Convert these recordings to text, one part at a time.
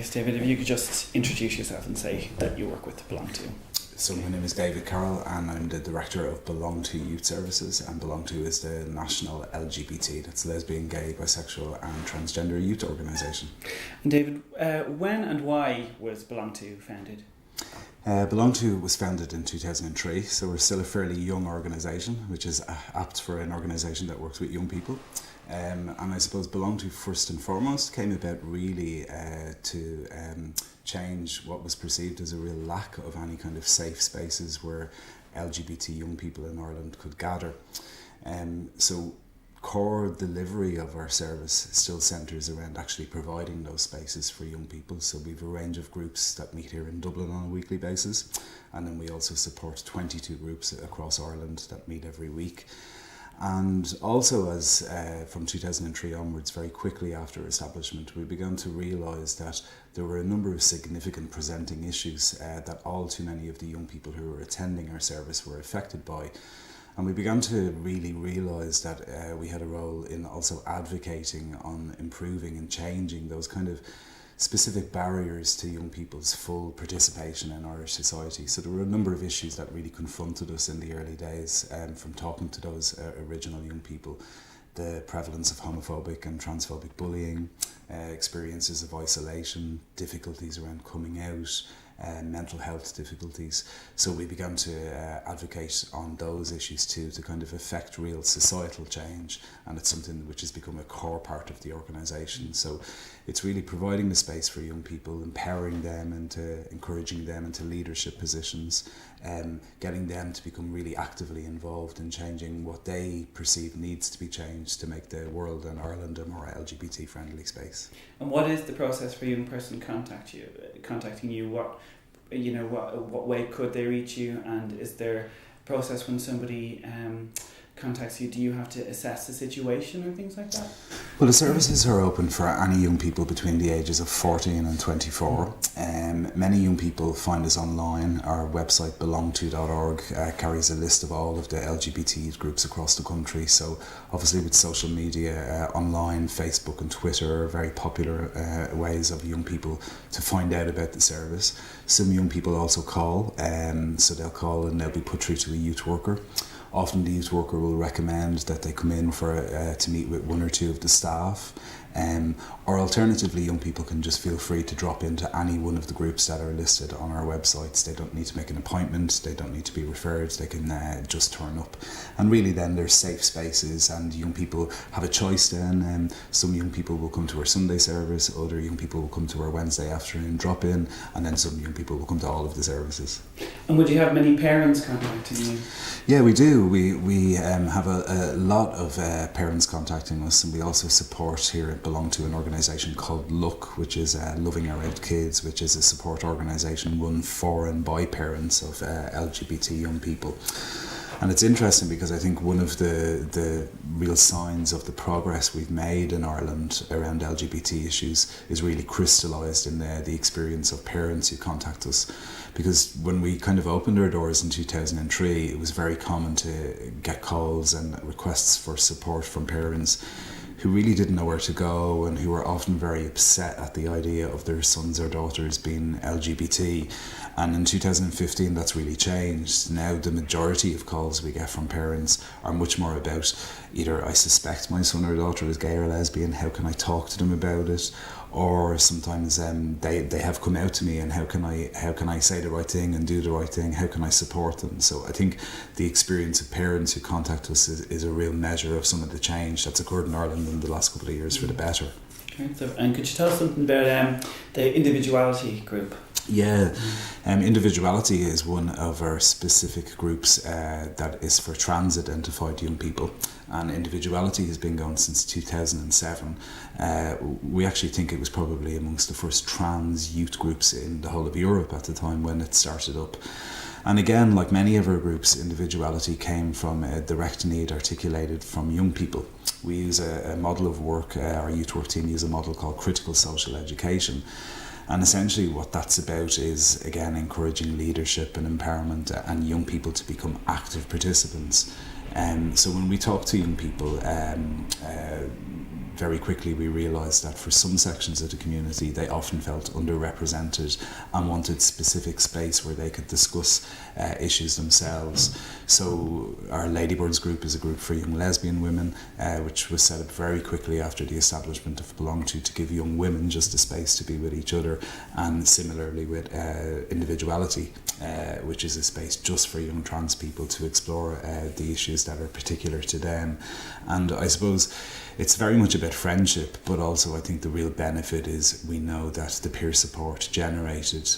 case, David, if you could just introduce yourself and say that you work with Belong To. So my name is David Carroll and I'm the director of Belong To Youth Services, and Belong To is the national LGBT, that's lesbian, gay, bisexual and transgender youth organisation. And David, when and why was Belong To founded? Belong To was founded in 2003, so we're still a fairly young organisation, which is apt for an organisation that works with young people. And I suppose Belong To, first and foremost, came about really to change what was perceived as a real lack of any kind of safe spaces where LGBT young people in Ireland could gather. So core delivery of our service still centres around actually providing those spaces for young people. So we've a range of groups that meet here in Dublin on a weekly basis, and then we also support 22 groups across Ireland that meet every week. And also, as from 2003 onwards, very quickly after establishment, we began to realise that there were a number of significant presenting issues that all too many of the young people who were attending our service were affected by. And we began to really realise that we had a role in also advocating on improving and changing those kind of specific barriers to young people's full participation in Irish society. So there were a number of issues that really confronted us in the early days, from talking to those original young people. The prevalence of homophobic and transphobic bullying, experiences of isolation, difficulties around coming out, mental health difficulties. So we began to advocate on those issues too, to kind of affect real societal change, and it's something which has become a core part of the organisation. So it's really providing the space for young people, empowering them into encouraging them into leadership positions, getting them to become really actively involved in changing what they perceive needs to be changed to make the world and Ireland a more LGBT friendly space. And what is the process for a young person contacting you? What way could they reach you? And is there a process when somebody contacts you? Do you have to assess the situation or things like that? Well, the services are open for any young people between the ages of 14 and 24. Many young people find us online. Our website belongto.org carries a list of all of the LGBT groups across the country. So obviously with social media, online, Facebook and Twitter are very popular ways of young people to find out about the service. Some young people also call, so they'll call and they'll be put through to a youth worker. Often the youth worker will recommend that they come in for to meet with one or two of the staff, or alternatively young people can just feel free to drop into any one of the groups that are listed on our websites. They don't need to make an appointment, they don't need to be referred, they can just turn up. And really then there's safe spaces and young people have a choice then. Some young people will come to our Sunday service, other young people will come to our Wednesday afternoon drop in, and then some young people will come to all of the services. And would you have many parents contacting you? Yeah, we do. We have a lot of parents contacting us, and we also support here at Belong To an organisation called LOOK, which is Loving Our Out Kids, which is a support organisation run for and by parents of LGBT young people. And it's interesting because I think one of the real signs of the progress we've made in Ireland around LGBT issues is really crystallised in the experience of parents who contact us. Because when we kind of opened our doors in 2003, it was very common to get calls and requests for support from parents who really didn't know where to go and who were often very upset at the idea of their sons or daughters being LGBT. And in 2015 that's really changed. Now the majority of calls we get from parents are much more about either I suspect my son or daughter is gay or lesbian, how can I talk to them about it? Or sometimes they have come out to me and how can I say the right thing and do the right thing, how can I support them? So I think the experience of parents who contact us is a real measure of some of the change that's occurred in Ireland in the last couple of years for the better. Okay, so, and could you tell us something about the individuality group? Yeah, individuality is one of our specific groups that is for trans identified young people, and individuality has been going since 2007. We actually think it was probably amongst the first trans youth groups in the whole of Europe at the time when it started up. And again, like many of our groups, individuality came from a direct need articulated from young people. We use a model of work, our youth work team use a model called critical social education. And essentially what that's about is, again, encouraging leadership and empowerment and young people to become active participants. So when we talk to young people, very quickly we realised that for some sections of the community they often felt underrepresented and wanted specific space where they could discuss issues themselves. So our Ladybirds group is a group for young lesbian women, which was set up very quickly after the establishment of Belong to give young women just a space to be with each other, and similarly with Individuality, which is a space just for young trans people to explore the issues that are particular to them. And I suppose it's very much about friendship, but also I think the real benefit is we know that the peer support generated,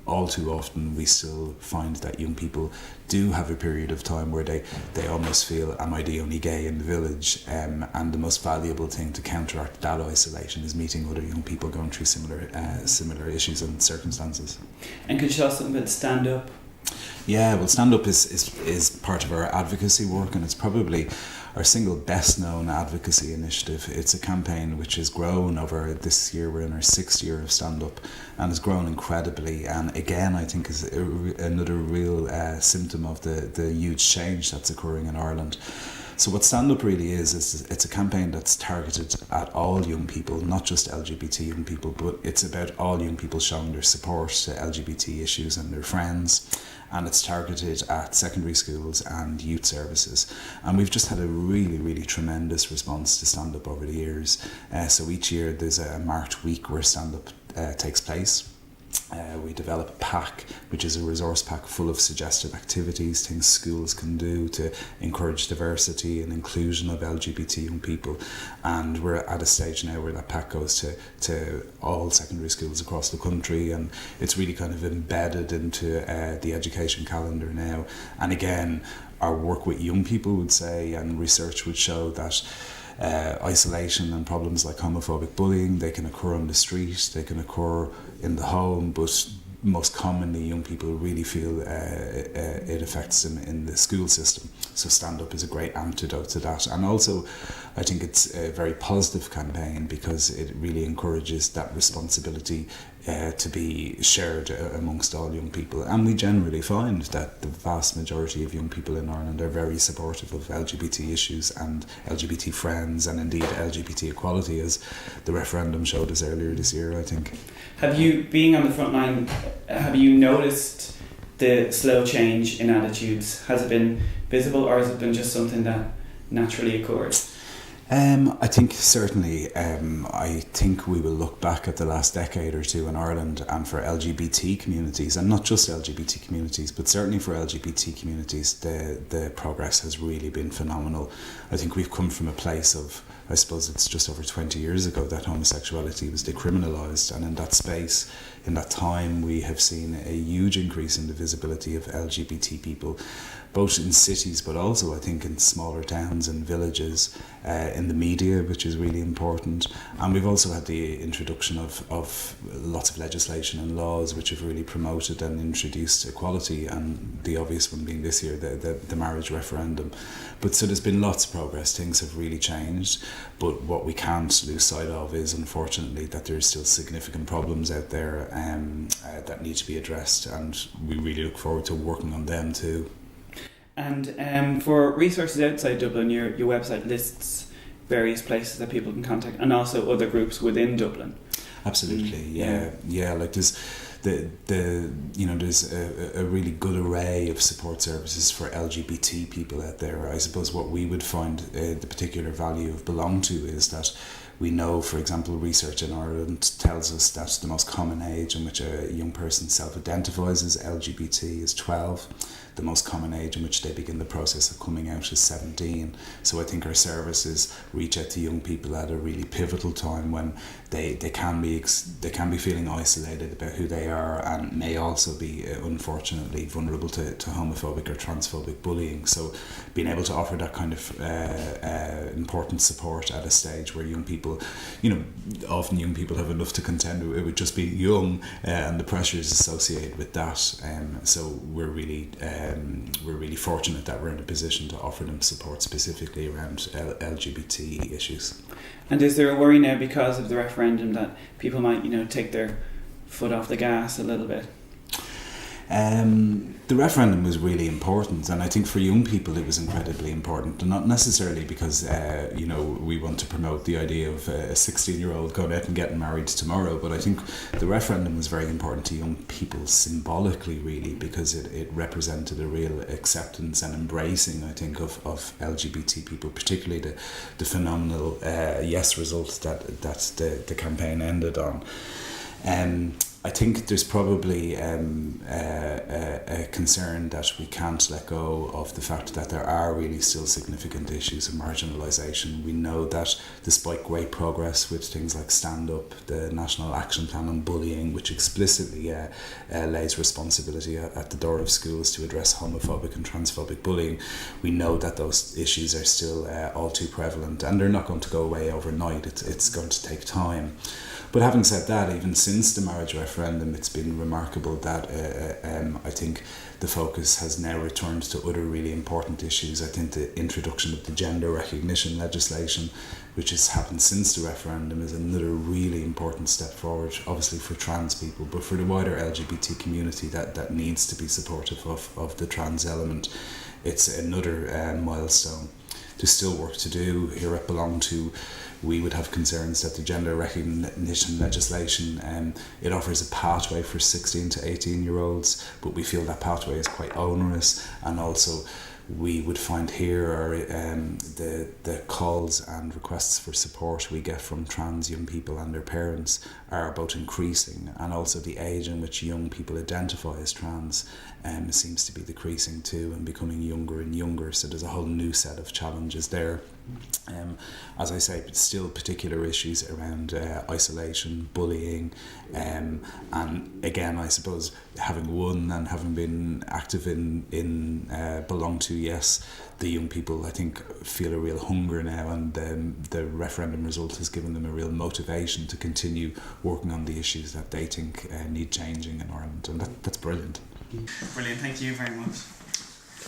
all too often we still find that young people do have a period of time where they almost feel, am I the only gay in the village? And the most valuable thing to counteract that isolation is meeting other young people going through similar issues and circumstances. And could you tell us something about Stand Up? Yeah, well, Stand Up is part of our advocacy work, and it's probably our single best known advocacy initiative. It's a campaign which has grown over this year. We're in our 6th year of Stand Up, and has grown incredibly, and again I think is another real symptom of the huge change that's occurring in Ireland. So what Stand Up really is it's a campaign that's targeted at all young people, not just LGBT young people, but it's about all young people showing their support to LGBT issues and their friends. And it's targeted at secondary schools and youth services. And we've just had a really, really tremendous response to Stand Up over the years. So each year there's a marked week where Stand Up takes place. We develop a pack, which is a resource pack full of suggestive activities, things schools can do to encourage diversity and inclusion of LGBT young people. And we're at a stage now where that pack goes to all secondary schools across the country, and it's really kind of embedded into the education calendar now. And again, our work with young people would say, and research would show that isolation and problems like homophobic bullying, they can occur on the street, they can occur in the home, but most commonly young people really feel it affects them in the school system. So Stand Up is a great antidote to that. And also I think it's a very positive campaign because it really encourages that responsibility to be shared amongst all young people. And we generally find that the vast majority of young people in Ireland are very supportive of LGBT issues and LGBT friends, and indeed LGBT equality, as the referendum showed us earlier this year, I think. Have you, being on the front line, have you noticed the slow change in attitudes? Has it been visible, or has it been just something that naturally occurred? I think certainly, I think we will look back at the last decade or two in Ireland, and for LGBT communities, and not just LGBT communities, but certainly for LGBT communities, the progress has really been phenomenal. I think we've come from a place of, I suppose it's just over 20 years ago that homosexuality was decriminalised, and in that space, in that time, we have seen a huge increase in the visibility of LGBT people, both in cities but also I think in smaller towns and villages, in the media, which is really important. And we've also had the introduction of lots of legislation and laws which have really promoted and introduced equality, and the obvious one being this year, the marriage referendum. But so there's been lots of progress, things have really changed, but what we can't lose sight of is unfortunately that there's still significant problems out there that need to be addressed, and we really look forward to working on them too. And for resources outside Dublin, your website lists various places that people can contact, and also other groups within Dublin. Absolutely, yeah. Like there's there's a really good array of support services for LGBT people out there. I suppose what we would find the particular value of Belong to is that we know, for example, research in Ireland tells us that the most common age in which a young person self-identifies as LGBT is 12. The most common age in which they begin the process of coming out is 17. So I think our services reach out to young people at a really pivotal time when they can be feeling isolated about who they are, and may also be unfortunately vulnerable to homophobic or transphobic bullying. So being able to offer that kind of important support at a stage where young people, often young people have enough to contend with, it would just be young, and the pressures associated with that. So we're really fortunate that we're in a position to offer them support specifically around LGBT issues. And is there a worry now because of the referendum that people might, take their foot off the gas a little bit? The referendum was really important, and I think for young people it was incredibly important, and not necessarily because we want to promote the idea of a 16-year-old going out and getting married tomorrow, but I think the referendum was very important to young people symbolically, really, because it represented a real acceptance and embracing, I think, of LGBT people, particularly the phenomenal yes result that the campaign ended on. I think there's probably a concern that we can't let go of the fact that there are really still significant issues of marginalisation. We know that despite great progress with things like Stand Up, the National Action Plan on Bullying, which explicitly lays responsibility at the door of schools to address homophobic and transphobic bullying, we know that those issues are still all too prevalent, and they're not going to go away overnight. It's going to take time. But having said that, even since the marriage referendum, it's been remarkable that I think the focus has now returned to other really important issues. I think the introduction of the gender recognition legislation, which has happened since the referendum, is another really important step forward, obviously for trans people, but for the wider LGBT community that needs to be supportive of the trans element. It's another milestone. There's still work to do here at Belong To. We would have concerns that the gender recognition legislation, it offers a pathway for 16 to 18-year-olds, but we feel that pathway is quite onerous, and also we would find here are the calls and requests for support we get from trans young people and their parents are both increasing, and also the age in which young people identify as trans seems to be decreasing too and becoming younger and younger, so there's a whole new set of challenges there. As I say, but still particular issues around isolation, bullying, and again, I suppose having won and having been active in Belong To, yes, the young people, I think, feel a real hunger now, and the referendum result has given them a real motivation to continue working on the issues that they think need changing in Ireland, and that's brilliant. Brilliant, thank you very much.